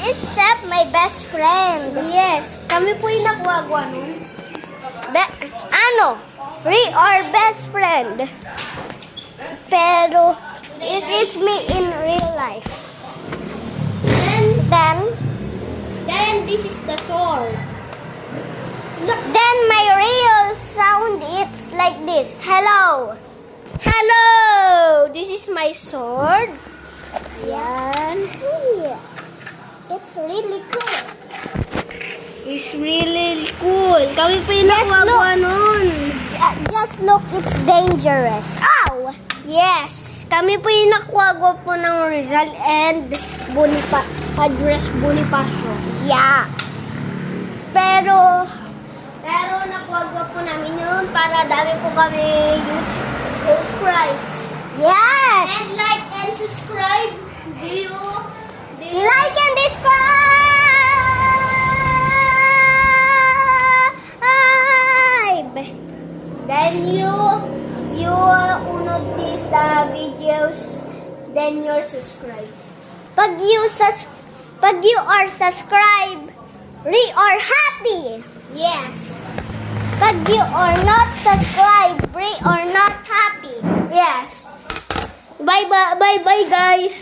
except my best friend. Yes, kami po yung nakuha nun. We are best friend. Pero, this is me in real life. Then this is the sword. Then my real sound, it's like this. Hello. Hello! This is my sword. Yan. It's really cool. It's really cool. Kami po yung Yes, nakuha nun. Just look, it's dangerous. Ow! Yes, kami po yung nakuha po ng Rizal and address Bonifacio. Yeah. Pero nakuha po namin yun para dami po kami YouTube subscribes. yes. And like and subscribe. Do you Like and subscribe. Then you unod this the videos, then your subscribes. Pag you are subscribed, we are happy. Yes. Pag you are not subscribed, we are not happy. Yes. Bye guys.